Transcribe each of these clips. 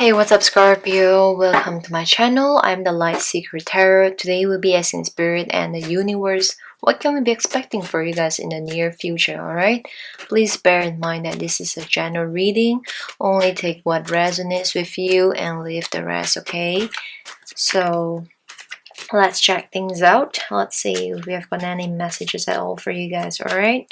Hey, what's up, Scorpio? Welcome to my channel. I'm the Light Seeker Tarot. Today we'll be asking Spirit and the Universe what can we be expecting for you guys in the near future, alright? Please bear in mind that this is a general reading. Only take what resonates with you and leave the rest, okay? So, let's check things out. Let's see if we have got any messages at all for you guys, alright?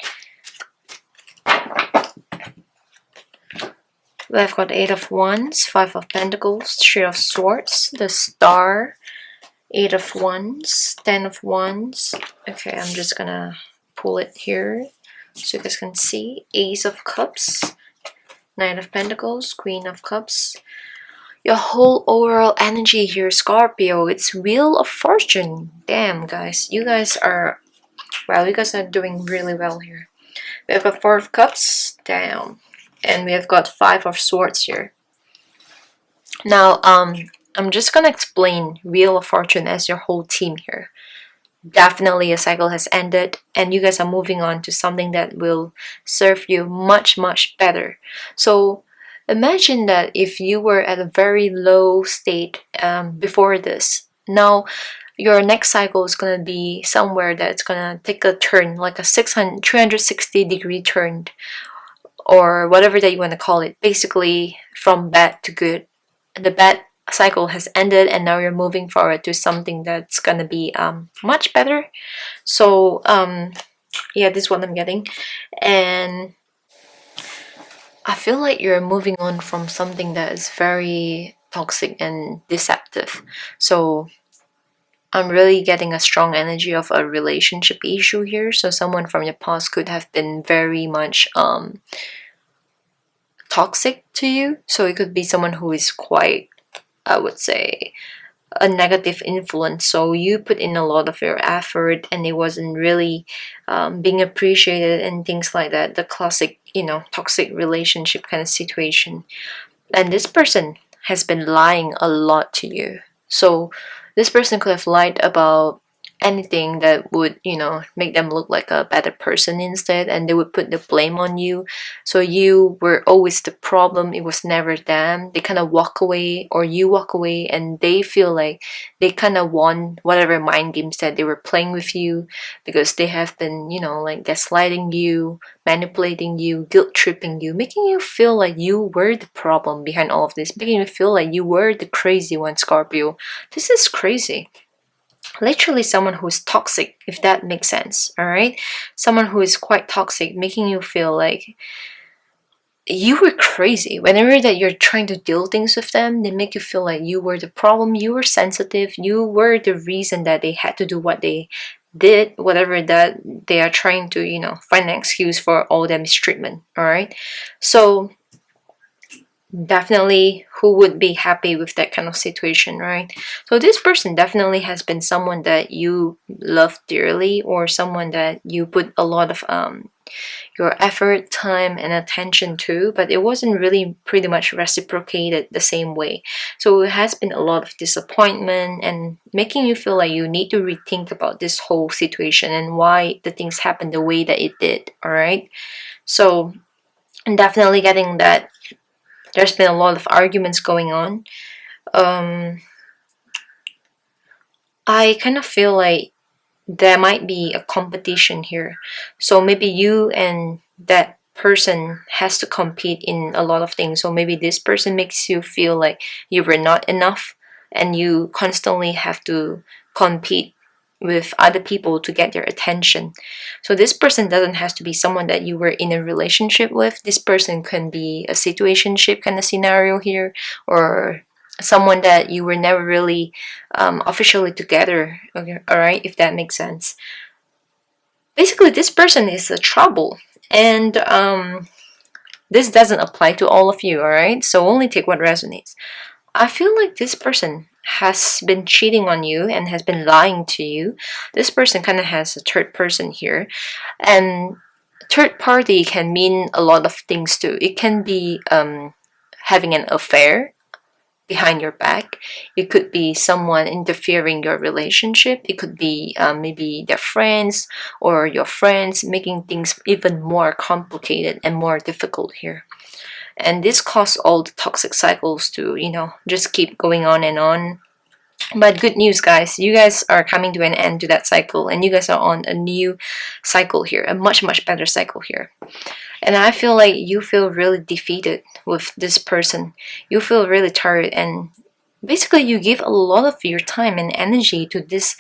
We've got 8 of Wands, 5 of Pentacles, 3 of Swords, the Star, 8 of Wands, 10 of Wands. Okay, I'm just gonna pull it here so you guys can see. Ace of Cups, 9 of Pentacles, Queen of Cups. Your whole overall energy here, Scorpio, it's Wheel of Fortune. Damn, guys. You guys are, well, you guys are doing really well here. We have got 4 of Cups, down. And we have got 5 of Swords here. Now, I'm just gonna explain Wheel of Fortune as your whole team here. Definitely a cycle has ended and you guys are moving on to something that will serve you much better. So imagine that if you were at a very low state before this, now your next cycle is going to be somewhere that's going to take a turn, like a 360-degree turn, or whatever that you want to call it, basically from bad to good. The bad cycle has ended and now you're moving forward to something that's gonna be much better. So yeah, this is what I'm getting, and I feel like you're moving on from something that is very toxic and deceptive. So I'm really getting a strong energy of a relationship issue here. So someone from your past could have been very much toxic to you. So it could be someone who is quite, I would say, a negative influence. So you put in a lot of your effort and it wasn't really being appreciated and things like that. The classic, toxic relationship kind of situation. And this person has been lying a lot to you. So this person could have lied about anything that would, make them look like a better person instead, and they would put the blame on you. So you were always the problem, it was never them. They kind of walk away, or you walk away, and they feel like they kind of won whatever mind games that they were playing with you, because they have been, like gaslighting you, manipulating you, guilt tripping you, making you feel like you were the problem behind all of this, making you feel like you were the crazy one, Scorpio. This is crazy. Literally someone who is toxic, if that makes sense, all right? Someone who is quite toxic, making you feel like you were crazy. Whenever that you're trying to deal things with them, they make you feel like you were the problem, you were sensitive, you were the reason that they had to do what they did, whatever that they are trying to, find an excuse for all their mistreatment, all right? So definitely, who would be happy with that kind of situation, right? So this person definitely has been someone that you love dearly, or someone that you put a lot of your effort, time, and attention to, but it wasn't really pretty much reciprocated the same way. So it has been a lot of disappointment and making you feel like you need to rethink about this whole situation and why the things happened the way that it did, all right? So I'm definitely getting that there's been a lot of arguments going on. I kind of feel like there might be a competition here. So maybe you and that person has to compete in a lot of things. So maybe this person makes you feel like you were not enough and you constantly have to compete with other people to get their attention. So this person doesn't have to be someone that you were in a relationship with. This person can be a situationship kind of scenario here, or someone that you were never really officially together, okay, all right, if that makes sense. Basically, this person is a trouble, and this doesn't apply to all of you, all right? So only take what resonates. I feel like this person has been cheating on you and has been lying to you. This person kind of has a third person here, and third party can mean a lot of things too. It can be having an affair behind your back. It could be someone interfering your relationship. It could be maybe their friends or your friends making things even more complicated and more difficult here. and this caused all the toxic cycles to, you know, just keep going on and on. But good news, guys, you guys are coming to an end to that cycle, and you guys are on a new cycle here, a much better cycle here. And I feel like you feel really defeated with this person. You feel really tired, and basically you give a lot of your time and energy to this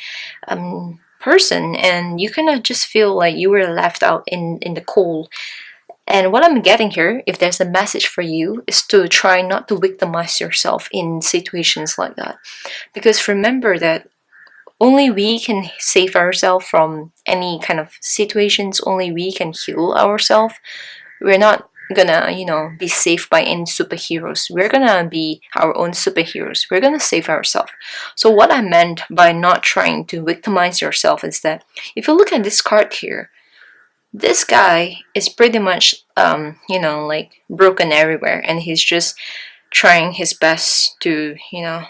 person, and you kind of just feel like you were left out in the cold. And what I'm getting here, if there's a message for you, is to try not to victimize yourself in situations like that. Because remember that only we can save ourselves from any kind of situations, only we can heal ourselves. We're not gonna, you know, be saved by any superheroes. We're gonna be our own superheroes. We're gonna save ourselves. So what I meant by not trying to victimize yourself is that if you look at this card here, this guy is pretty much you know, like broken everywhere, and he's just trying his best to, you know,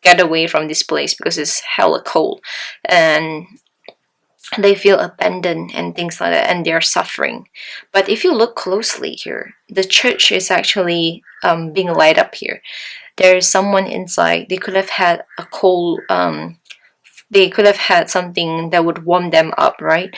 get away from this place because it's hella cold, and they feel abandoned and things like that, and they're suffering. But if you look closely here, the church is actually being light up here. There's someone inside. They could have had a cold they could have had something that would warm them up, right?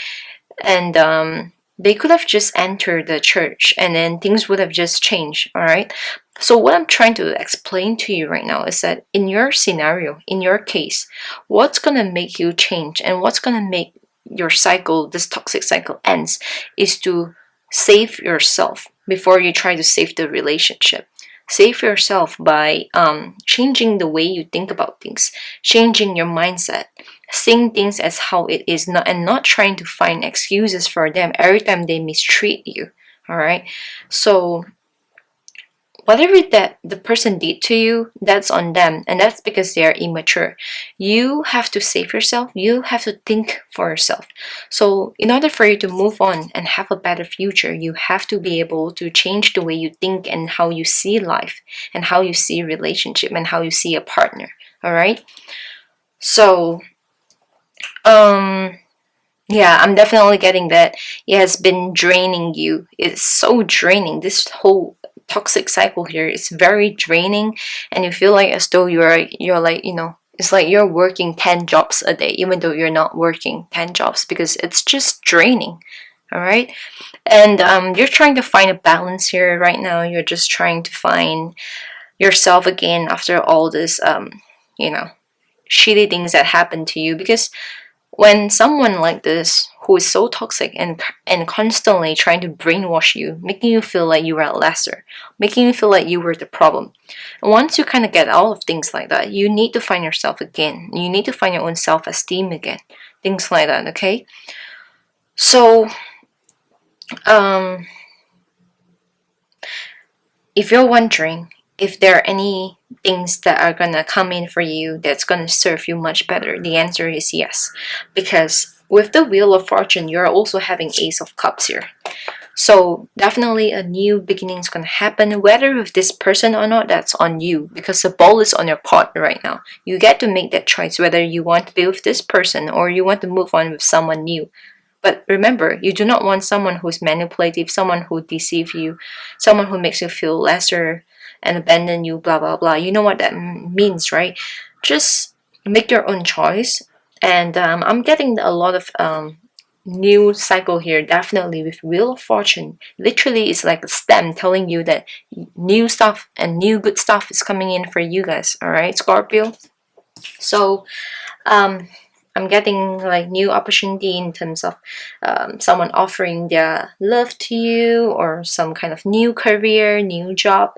And they could have just entered the church, and then things would have just changed. All right, so what I'm trying to explain to you right now is that in your scenario, in your case, what's gonna make you change and what's gonna make your cycle, this toxic cycle, ends, is to save yourself before you try to save the relationship. Save yourself by changing the way you think about things, changing your mindset, seeing things as how it is, not, and not trying to find excuses for them every time they mistreat you. All right, so whatever that the person did to you, that's on them, and that's because they are immature. You have to save yourself. You have to think for yourself. So in order for you to move on and have a better future, you have to be able to change the way you think and how you see life and how you see relationship and how you see a partner. All right, so yeah, I'm definitely getting that it has been draining you. It's so draining. This whole toxic cycle here is very draining, and you feel like as though you're like, you know, it's like you're working 10 jobs a day even though you're not working 10 jobs, because it's just draining. All right, and you're trying to find a balance here right now. You're just trying to find yourself again after all this you know, shitty things that happened to you. Because when someone like this who is so toxic and constantly trying to brainwash you, making you feel like you are lesser, making you feel like you were the problem, and once you kind of get out of things like that, you need to find yourself again. You need to find your own self-esteem again, things like that. Okay, so if you're wondering if there are any things that are gonna come in for you that's gonna serve you much better, the answer is yes. Because with the Wheel of Fortune, you're also having Ace of Cups here. So definitely a new beginning is gonna happen, whether with this person or not, that's on you, because the ball is on your court right now. You get to make that choice whether you want to be with this person or you want to move on with someone new. But remember, you do not want someone who's manipulative, someone who deceives you, someone who makes you feel lesser and abandon you, blah blah blah. You know what that means, right? Just make your own choice. And I'm getting a lot of new cycle here, definitely with Wheel of Fortune. Literally, it's like a stem telling you that new stuff and new good stuff is coming in for you guys. All right, Scorpio. So I'm getting like new opportunity in terms of someone offering their love to you, or some kind of new career, new job,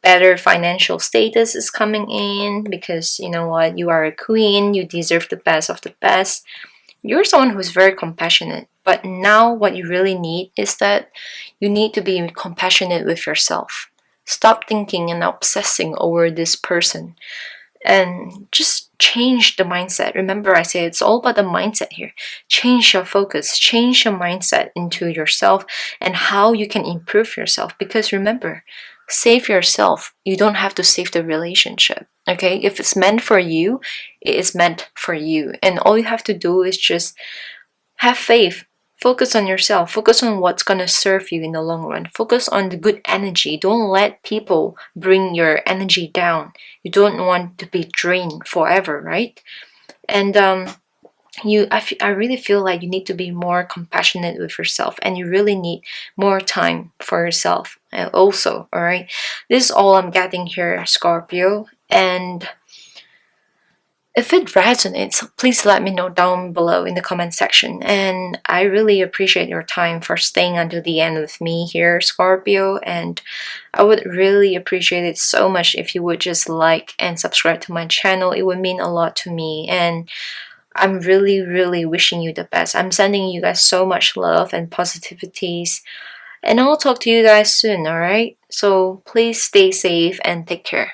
better financial status is coming in, because you know what, you are a queen, you deserve the best of the best. You're someone who's very compassionate, but now what you really need is that you need to be compassionate with yourself. Stop thinking and obsessing over this person, and just change the mindset. Remember, I say it's all about the mindset here. Change your focus, change your mindset into yourself and how you can improve yourself. Because remember, save yourself. You don't have to save the relationship. Okay, if it's meant for you, it is meant for you, and all you have to do is just have faith. Focus on yourself. Focus on what's going to serve you in the long run. Focus on the good energy. Don't let people bring your energy down. You don't want to be drained forever, right? And I really feel like you need to be more compassionate with yourself, and you really need more time for yourself also. All right, this is all I'm getting here, Scorpio. And if it resonates, please let me know down below in the comment section. And I really appreciate your time for staying until the end with me here, Scorpio. And I would really appreciate it so much if you would just like and subscribe to my channel. It would mean a lot to me. And I'm really, really wishing you the best. I'm sending you guys so much love and positivities. And I'll talk to you guys soon, alright? So please stay safe and take care.